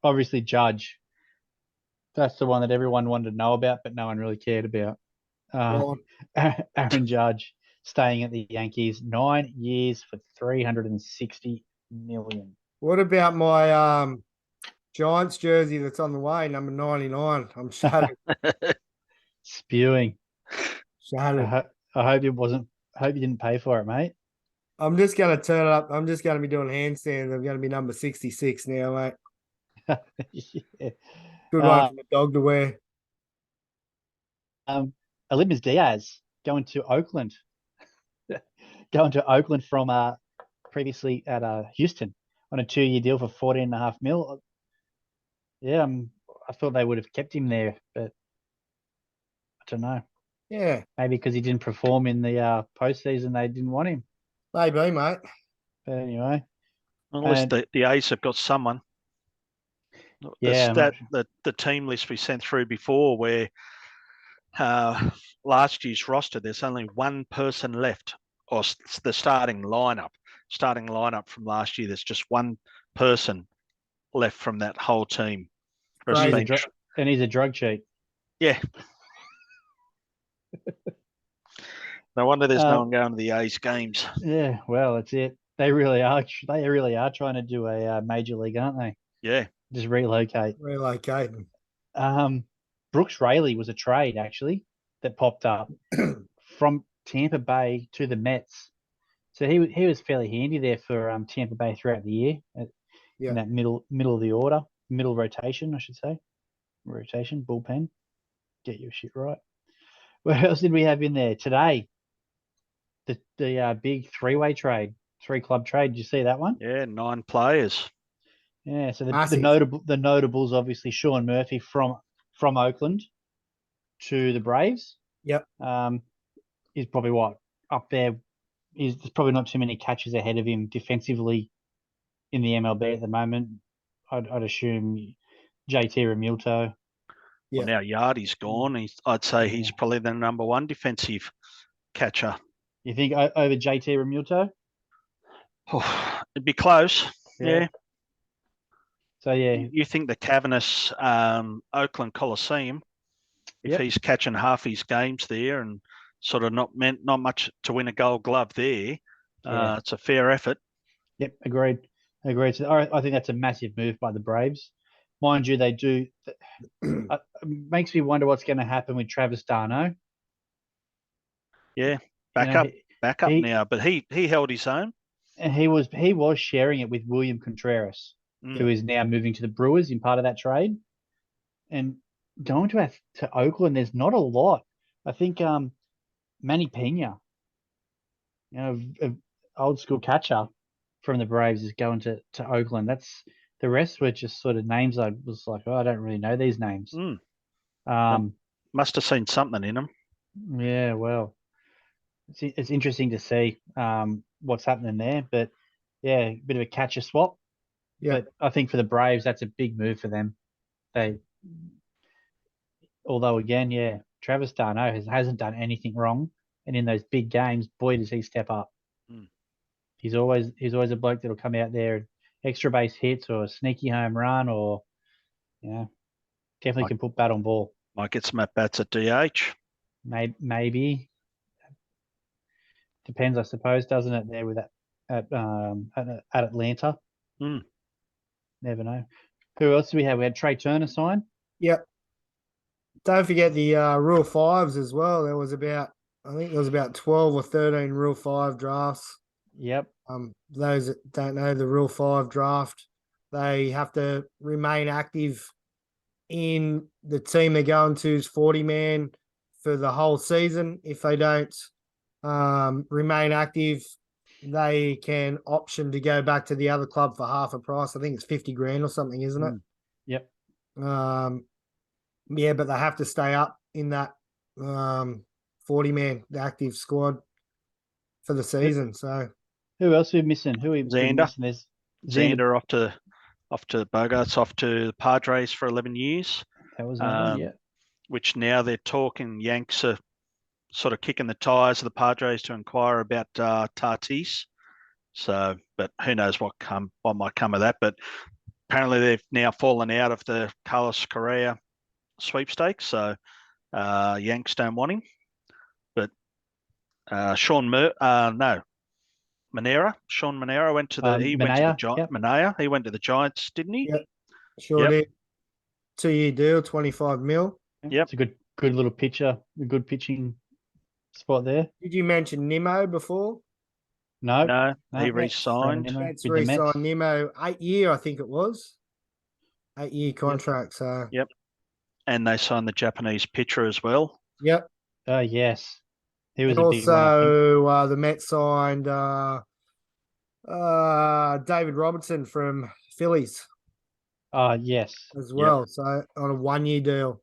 Obviously, Judge. That's the one that everyone wanted to know about, but no one really cared about. Aaron Judge staying at the Yankees, 9 years for $360 million. What about my Giants jersey that's on the way, number 99? I'm shattered. Spewing. Shattered. I hope it wasn't. I hope you didn't pay for it, mate. I'm just going to turn it up. I'm just going to be doing handstands. I'm going to be number 66 now, mate. Yeah. Good one for the dog to wear. Aledmys Diaz going to Oakland. From previously at Houston on a 2-year deal for $14.5 million. Yeah, I thought they would have kept him there, but I don't know. Yeah. Maybe because he didn't perform in the postseason, they didn't want him. Maybe, mate. But anyway. Well, at least the A's have got someone. Yeah. The team list we sent through before where last year's roster, there's only one person left, or the starting lineup from last year. There's just one person left from that whole team. And he's a drug cheat. Yeah. No wonder there's no one going to the A's games. Yeah, well, that's it. They really are. They really are trying to do a major league, aren't they? Yeah. Just relocate. Relocating. Brooks Raley was a trade actually that popped up from Tampa Bay to the Mets. So he was fairly handy there for Tampa Bay throughout the year in that middle of the order, middle rotation, I should say. Rotation, bullpen. Get your shit right. What else did we have in there today? The big three-way trade, 3-club trade. Did you see that one? Yeah, 9 players. Yeah. So the Massive. notables obviously Sean Murphy from Oakland to the Braves. Yep. He's probably up there. There's probably not too many catches ahead of him defensively in the MLB at the moment. I'd assume JT Realmuto. Well, now Yardy's gone. I'd say he's Yeah. probably the number 1 defensive catcher. You think over JT Realmuto? Oh, it'd be close. Yeah. So yeah, You think the cavernous Oakland Coliseum, if he's catching half his games there and sort of not much to win a Gold Glove there, it's a fair effort. Yep, agreed. So I think that's a massive move by the Braves. Mind you, they do. It makes me wonder what's going to happen with Travis d'Arnaud. Yeah, back up now, but he held his own. And he was sharing it with William Contreras, who is now moving to the Brewers in part of that trade. And going to Oakland, there's not a lot. I think Manny Pena, an old school catcher from the Braves, is going to Oakland. That's the rest were just sort of names I was like, I don't really know these names. Must have seen something in them. Yeah, well, it's interesting to see what's happening there. But yeah, a bit of a catcher swap. Yeah. But I think for the Braves, that's a big move for them. Although again, Travis d'Arnaud hasn't done anything wrong, and in those big games, boy, does he step up. He's always a bloke that'll come out there, extra base hits or a sneaky home run, or definitely can put bat on ball. Might get some at bats at DH. Maybe depends, I suppose, doesn't it? There with that at Atlanta. Never know. Who else do we have? We had Trey Turner sign. Yep. Don't forget the Rule 5s as well. There was about 12 or 13 Rule 5 drafts. Yep. Those that don't know the Rule 5 draft, they have to remain active in the team they're going to's 40-man for the whole season. If they don't remain active, they can option to go back to the other club for half a price. I think it's 50 grand or something, isn't it? Yep. Yeah, but they have to stay up in that 40-man, the active squad for the season. So who else are we missing? Who are we Xander. missing? There's Xander off to Bogarts, off to the Padres for 11 years. That was another, yeah. Which now they're talking, Yanks are sort of kicking the tires of the Padres to inquire about Tatis. So, but who knows what might come of that. But apparently they've now fallen out of the Carlos Correa sweepstakes. So Yanks don't want him. But Sean Manera went to the Manea. He went to the Giants, didn't he? Yep. Sure did. 2-year deal, 25 mil. Yep. It's a good little pitcher, a good pitching spot there. Did you mention Nimmo before? No, he re-signed. Mets re-signed Nimmo, 8-year, I think it was. 8-year contract. So yep. And they signed the Japanese pitcher as well. Yep. Yes. He was also the Mets signed David Robertson from Phillies. Yes. As well. Yep. So on a 1-year deal.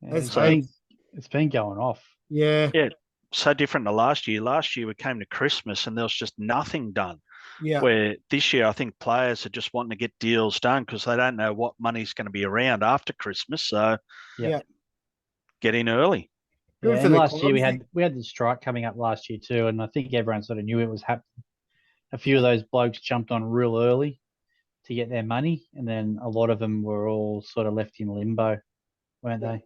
Yeah, it's been going off. Yeah. Yeah. So different to last year. Last year we came to Christmas and there was just nothing done. Yeah. Where this year I think players are just wanting to get deals done because they don't know what money's going to be around after Christmas. So get in early. Yeah, and last year we had the strike coming up last year too, and I think everyone sort of knew it was happening. A few of those blokes jumped on real early to get their money, and then a lot of them were all sort of left in limbo, weren't they?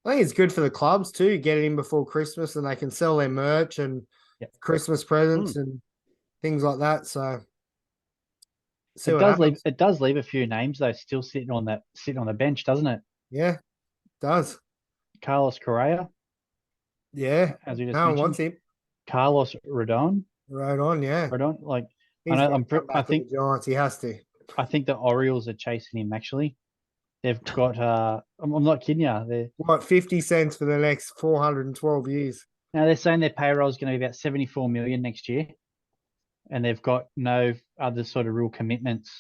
I think it's good for the clubs too, get it in before Christmas, and they can sell their merch and Christmas presents and things like that. So it does leave a few names though still sitting on the bench, doesn't it? Yeah, it does. Carlos Correa. Yeah. as we just No one wants mentioned. him. Carlos Rodon. Right on, yeah. Rodon, like He's I know. got to come I back with think the Giants. He has to. I think the Orioles are chasing him. Actually, they've got. I'm not kidding you. What, 50 cents for the next 412 years? Now they're saying their payroll is going to be about 74 million next year, and they've got no other sort of real commitments.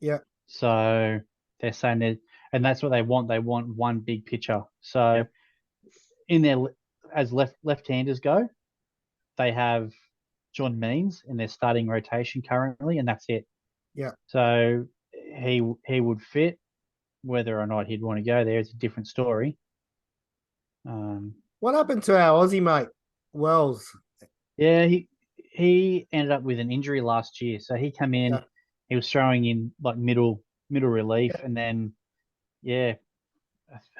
Yeah. So they're saying that, and that's what they want. They want one big pitcher. So Yep. in their as left-handers go, they have John Means in their starting rotation currently, and that's it. Yeah. So he would fit. Whether or not he'd want to go there is a different story. What happened to our Aussie mate, Wells? Yeah, he ended up with an injury last year. So he came in, Yeah. he was throwing in like middle relief, Yeah. and then I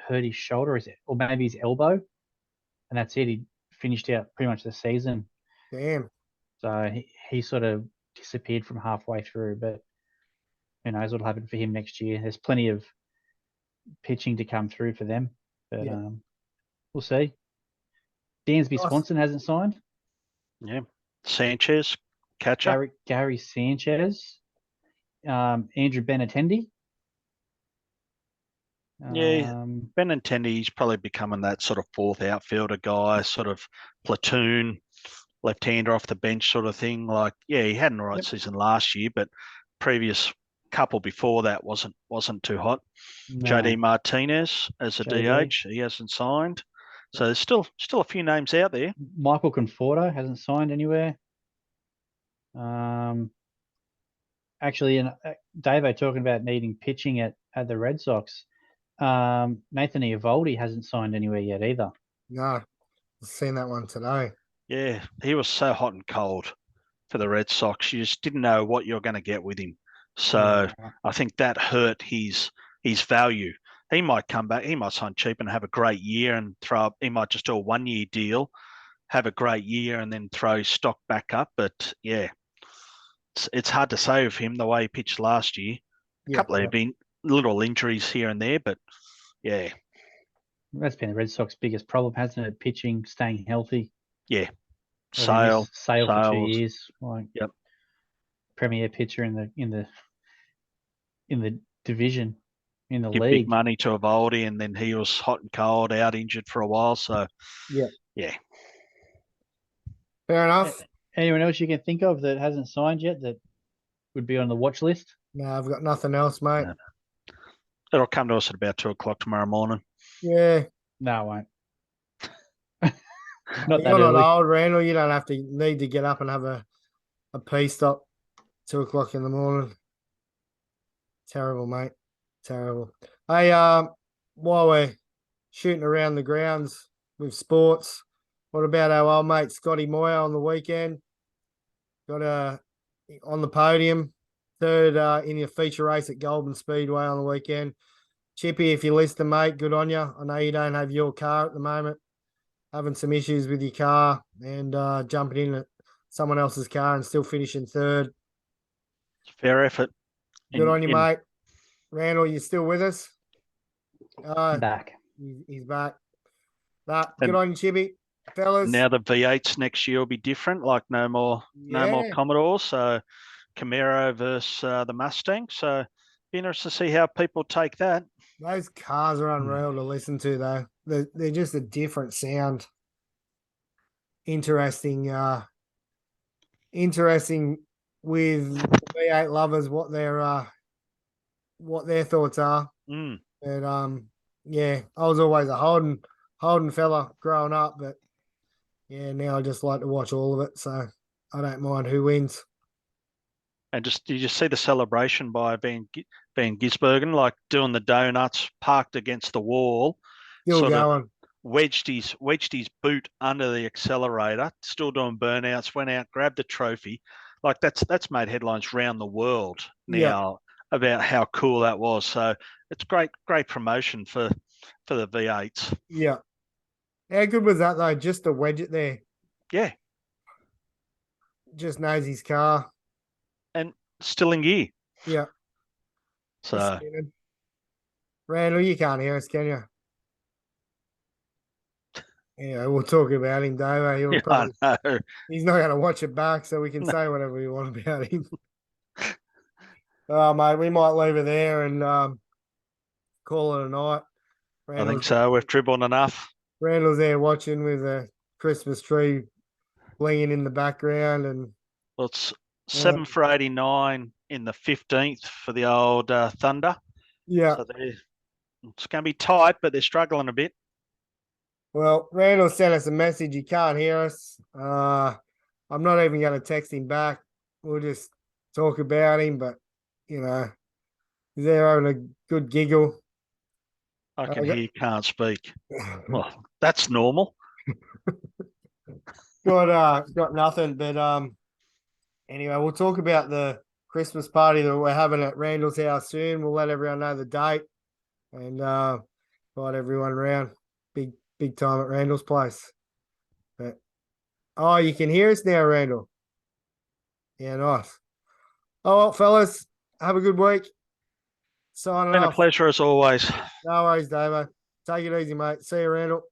hurt his shoulder, or maybe his elbow, and that's it. He finished out pretty much the season. Damn. So he sort of disappeared from halfway through, but who knows what'll happen for him next year. There's plenty of pitching to come through for them, but Yeah. we'll see. Dansby Nice. Swanson hasn't signed. Yeah. Sanchez, catcher. Gary Sanchez, Andrew Benintendi. Yeah. Benintendi's probably becoming that sort of fourth outfielder guy, sort of platoon, left-hander off the bench sort of thing. Like, yeah, he had an alright season last year, but previous couple before that wasn't too hot. No. JD Martinez as a JD. DH, he hasn't signed. So there's still a few names out there. Michael Conforto hasn't signed anywhere. Actually, and Davo talking about needing pitching at the Red Sox. Nathan Eovaldi hasn't signed anywhere yet either. No, I've seen that one today. Yeah, he was so hot and cold for the Red Sox. You just didn't know what you're going to get with him. So Yeah. I think that hurt his value. He might come back. He might sign cheap and have a great year and throw up. He might just do a 1-year deal, have a great year, and then throw his stock back up. But yeah, it's hard to say with him the way he pitched last year. A couple of little injuries here and there, but yeah. That's been the Red Sox biggest problem, hasn't it? Pitching, staying healthy. Yeah. Sale for 2 was- years. Like, Yep. Premier pitcher in the division, in the Give league. big money to Eovaldi, and then he was hot and cold, out injured for a while. So yeah. Fair enough. Anyone else you can think of that hasn't signed yet that would be on the watch list? No, I've got nothing else, mate. No. It'll come to us at about 2:00 tomorrow morning. Yeah. No, it won't. You're not old, Randall. You don't have to need to get up and have a pee stop 2:00 in the morning. Terrible, mate. Terrible. Hey, while we're shooting around the grounds with sports, what about our old mate Scotty Moyer on the weekend? Got on the podium, third in your feature race at Goulburn Speedway on the weekend. Chippy, if you listen, mate, good on you. I know you don't have your car at the moment. Having some issues with your car and jumping in at someone else's car and still finishing third. Fair effort. Good on you, mate. Randall, you still with us? Back. He's back. Good on you, Chippy. Fellas. Now the V8s next year will be different, like no more Commodores. So Camaro versus the Mustang. So be interested to see how people take that. Those cars are unreal to listen to, though. They're just a different sound. Interesting with V8 lovers what their thoughts are. But yeah, I was always a Holden fella growing up, but yeah, now I just like to watch all of it, so I don't mind who wins. And you just see the celebration by Van Gisbergen, like doing the donuts, parked against the wall, Still going. Wedged his boot under the accelerator, still doing burnouts, went out, grabbed the trophy. Like that's made headlines around the world now about how cool that was. So it's great promotion for the V8s. Yeah. How good was that though? Just to wedge it there. Yeah. Just knows his car. And still in gear. Yeah. So Randall, you can't hear us, can you? Yeah, we'll talk about him, Dave. He'll Yeah, probably, I know. he's not going to watch it back, so we can No. say whatever we want about him. Oh, mate, we might leave it there and call it a night. I think so. We've dribbled enough. Randall's there watching with a Christmas tree blinging in the background, and Well, it's 7 for 89 in the 15th for the old Thunder. yeah. So it's going to be tight, but they're struggling a bit. Well, Randall sent us a message. He can't hear us. I'm not even going to text him back. We'll just talk about him, but you know, he's there having a good giggle. I can hear you can't speak. Well, that's normal. Got nothing, but anyway, we'll talk about the Christmas party that we're having at Randall's house soon. We'll let everyone know the date and invite everyone around. Big time at Randall's place. But oh, you can hear us now, Randall. Yeah, nice. Oh well, fellas, have a good week. Signing Been a off. pleasure as always. No worries, Davo. Take it easy, mate. See you, Randall.